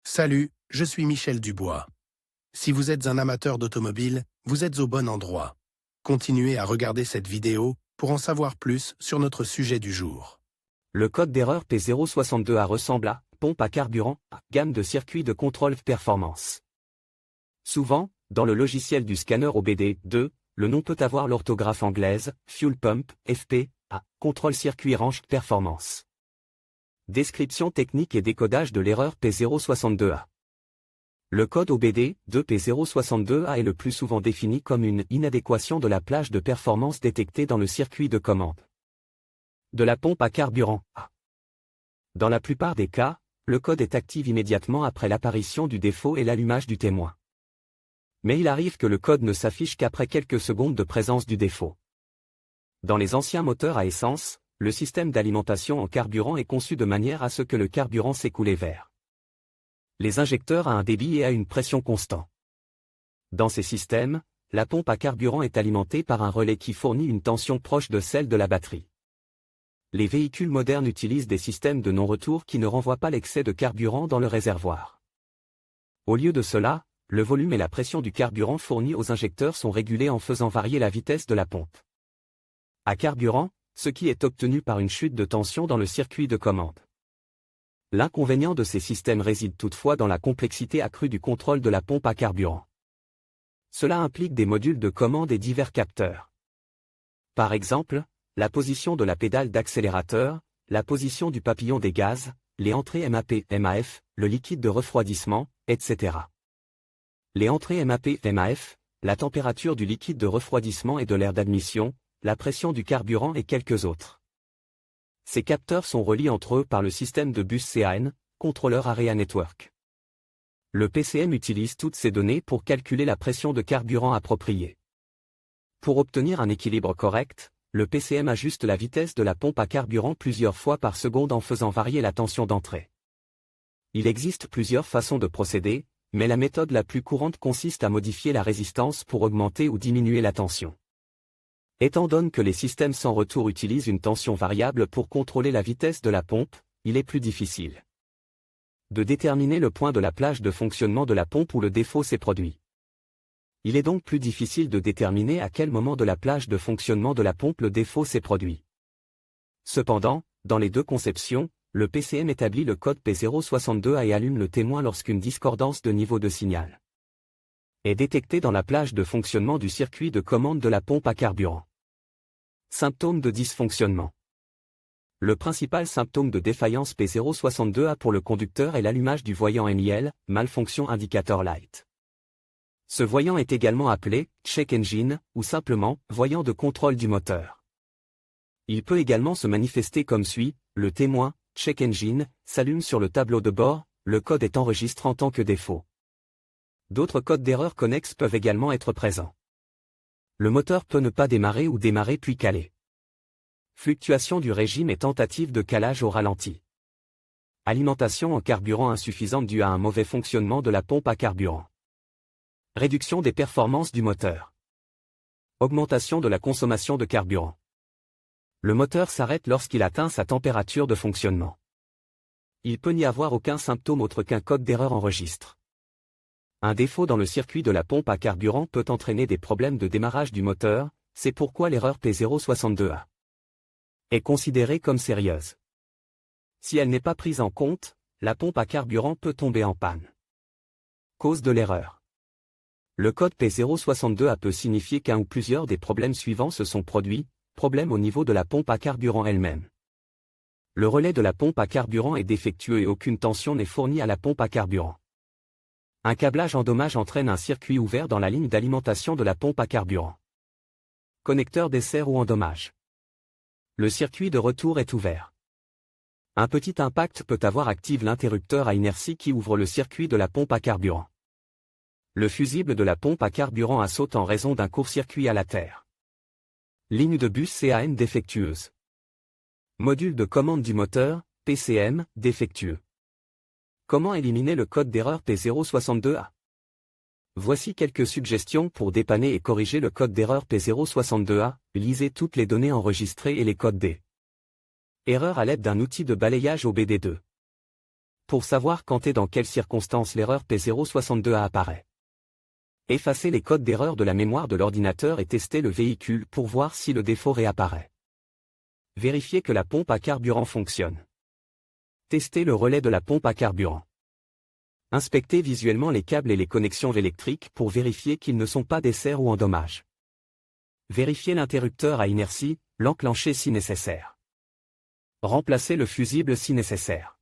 Salut, je suis Michel Dubois. Si vous êtes un amateur d'automobile, vous êtes au bon endroit. Continuez à regarder cette vidéo pour en savoir plus sur notre sujet du jour. Le code d'erreur P062A ressemble à pompe à carburant, gamme de circuits de contrôle performance. Souvent, dans le logiciel du scanner OBD2, le nom peut avoir l'orthographe anglaise, Fuel Pump, FP, contrôle circuit range performance. Description technique et décodage de l'erreur P062A. Le code OBD2 P062A est le plus souvent défini comme une inadéquation de la plage de performance détectée dans le circuit de commande de la pompe à carburant. Dans la plupart des cas, le code est actif immédiatement après l'apparition du défaut et l'allumage du témoin. Mais il arrive que le code ne s'affiche qu'après quelques secondes de présence du défaut. Dans les anciens moteurs à essence, le système d'alimentation en carburant est conçu de manière à ce que le carburant s'écoule vers les injecteurs à un débit et à une pression constante. Dans ces systèmes, la pompe à carburant est alimentée par un relais qui fournit une tension proche de celle de la batterie. Les véhicules modernes utilisent des systèmes de non-retour qui ne renvoient pas l'excès de carburant dans le réservoir. Au lieu de cela, le volume et la pression du carburant fournis aux injecteurs sont régulés en faisant varier la vitesse de la pompe à carburant, ce qui est obtenu par une chute de tension dans le circuit de commande. L'inconvénient de ces systèmes réside toutefois dans la complexité accrue du contrôle de la pompe à carburant. Cela implique des modules de commande et divers capteurs. Par exemple, la position de la pédale d'accélérateur, la position du papillon des gaz, les entrées MAP-MAF, le liquide de refroidissement, etc. Les entrées MAP-MAF, la température du liquide de refroidissement et de l'air d'admission, la pression du carburant et quelques autres. Ces capteurs sont reliés entre eux par le système de bus CAN, Controller Area Network. Le PCM utilise toutes ces données pour calculer la pression de carburant appropriée. Pour obtenir un équilibre correct, le PCM ajuste la vitesse de la pompe à carburant plusieurs fois par seconde en faisant varier la tension d'entrée. Il existe plusieurs façons de procéder, mais la méthode la plus courante consiste à modifier la résistance pour augmenter ou diminuer la tension. Étant donné que les systèmes sans retour utilisent une tension variable pour contrôler la vitesse de la pompe, il est plus difficile de déterminer le point de la plage de fonctionnement de la pompe où le défaut s'est produit. Il est donc plus difficile de déterminer à quel moment de la plage de fonctionnement de la pompe le défaut s'est produit. Cependant, dans les deux conceptions, le PCM établit le code P062A et allume le témoin lorsqu'une discordance de niveau de signal est détectée dans la plage de fonctionnement du circuit de commande de la pompe à carburant. Symptômes de dysfonctionnement. Le principal symptôme de défaillance P062A pour le conducteur est l'allumage du voyant MIL, Malfunction Indicator Light. Ce voyant est également appelé check engine ou simplement voyant de contrôle du moteur. Il peut également se manifester comme suit: le témoin check engine s'allume sur le tableau de bord, le code est enregistré en tant que défaut. D'autres codes d'erreur connexes peuvent également être présents. Le moteur peut ne pas démarrer ou démarrer puis caler. Fluctuation du régime et tentative de calage au ralenti. Alimentation en carburant insuffisante due à un mauvais fonctionnement de la pompe à carburant. Réduction des performances du moteur. Augmentation de la consommation de carburant. Le moteur s'arrête lorsqu'il atteint sa température de fonctionnement. Il peut n'y avoir aucun symptôme autre qu'un code d'erreur enregistre. Un défaut dans le circuit de la pompe à carburant peut entraîner des problèmes de démarrage du moteur, c'est pourquoi l'erreur P062A est considérée comme sérieuse. Si elle n'est pas prise en compte, la pompe à carburant peut tomber en panne. Cause de l'erreur. Le code P062A peut signifier qu'un ou plusieurs des problèmes suivants se sont produits: problème au niveau de la pompe à carburant elle-même. Le relais de la pompe à carburant est défectueux et aucune tension n'est fournie à la pompe à carburant. Un câblage endommage entraîne un circuit ouvert dans la ligne d'alimentation de la pompe à carburant. Connecteur dessert ou endommage. Le circuit de retour est ouvert. Un petit impact peut avoir activé l'interrupteur à inertie qui ouvre le circuit de la pompe à carburant. Le fusible de la pompe à carburant saute en raison d'un court-circuit à la terre. Ligne de bus CAN défectueuse. Module de commande du moteur, PCM, défectueux. Comment éliminer le code d'erreur P062A? Voici quelques suggestions pour dépanner et corriger le code d'erreur P062A. Lisez toutes les données enregistrées et les codes des erreurs à l'aide d'un outil de balayage OBD2. Pour savoir quand et dans quelles circonstances l'erreur P062A apparaît. Effacez les codes d'erreur de la mémoire de l'ordinateur et testez le véhicule pour voir si le défaut réapparaît. Vérifiez que la pompe à carburant fonctionne. Testez le relais de la pompe à carburant. Inspectez visuellement les câbles et les connexions électriques pour vérifier qu'ils ne sont pas desserts ou endommagés. Vérifiez l'interrupteur à inertie, l'enclencher si nécessaire. Remplacez le fusible si nécessaire.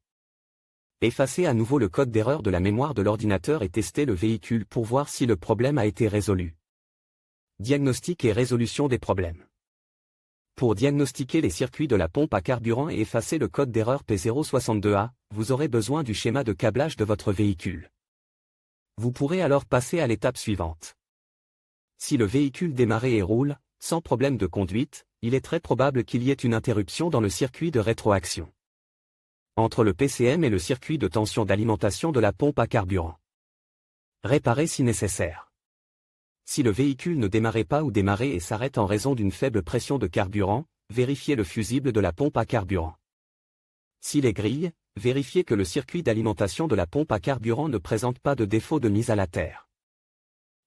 Effacez à nouveau le code d'erreur de la mémoire de l'ordinateur et testez le véhicule pour voir si le problème a été résolu. Diagnostic et résolution des problèmes. Pour diagnostiquer les circuits de la pompe à carburant et effacer le code d'erreur P062A, vous aurez besoin du schéma de câblage de votre véhicule. Vous pourrez alors passer à l'étape suivante. Si le véhicule démarre et roule, sans problème de conduite, il est très probable qu'il y ait une interruption dans le circuit de rétroaction entre le PCM et le circuit de tension d'alimentation de la pompe à carburant. Réparer si nécessaire. Si le véhicule ne démarrait pas ou démarre et s'arrête en raison d'une faible pression de carburant, vérifiez le fusible de la pompe à carburant. S'il est grillé, vérifiez que le circuit d'alimentation de la pompe à carburant ne présente pas de défaut de mise à la terre.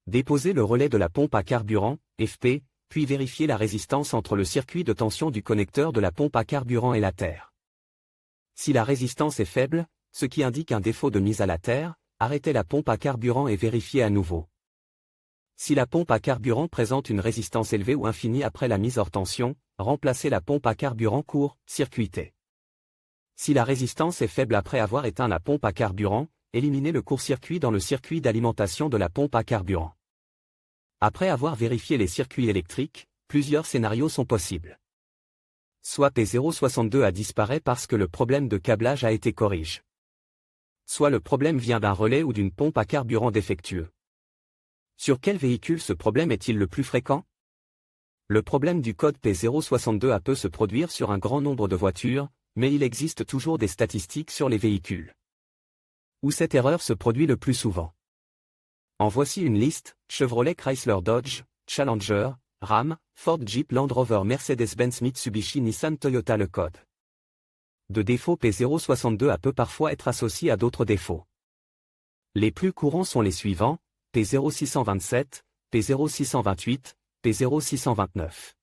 Déposez le relais de la pompe à carburant, FP, puis vérifiez la résistance entre le circuit de tension du connecteur de la pompe à carburant et la terre. Si la résistance est faible, ce qui indique un défaut de mise à la terre, arrêtez la pompe à carburant et vérifiez à nouveau. Si la pompe à carburant présente une résistance élevée ou infinie après la mise hors tension, remplacez la pompe à carburant court-circuitée. Si la résistance est faible après avoir éteint la pompe à carburant, éliminez le court-circuit dans le circuit d'alimentation de la pompe à carburant. Après avoir vérifié les circuits électriques, plusieurs scénarios sont possibles. Soit P062A disparaît parce que le problème de câblage a été corrigé. Soit le problème vient d'un relais ou d'une pompe à carburant défectueux. Sur quel véhicule ce problème est-il le plus fréquent? Le problème du code P062A peut se produire sur un grand nombre de voitures, mais il existe toujours des statistiques sur les véhicules où cette erreur se produit le plus souvent. En voici une liste: Chevrolet, Chrysler, Dodge, Challenger, Ram, Ford, Jeep, Land Rover, Mercedes-Benz, Mitsubishi, Nissan, Toyota. Le code de défaut P062A peut parfois être associé à d'autres défauts. Les plus courants sont les suivants: P0627, P0628, P0629.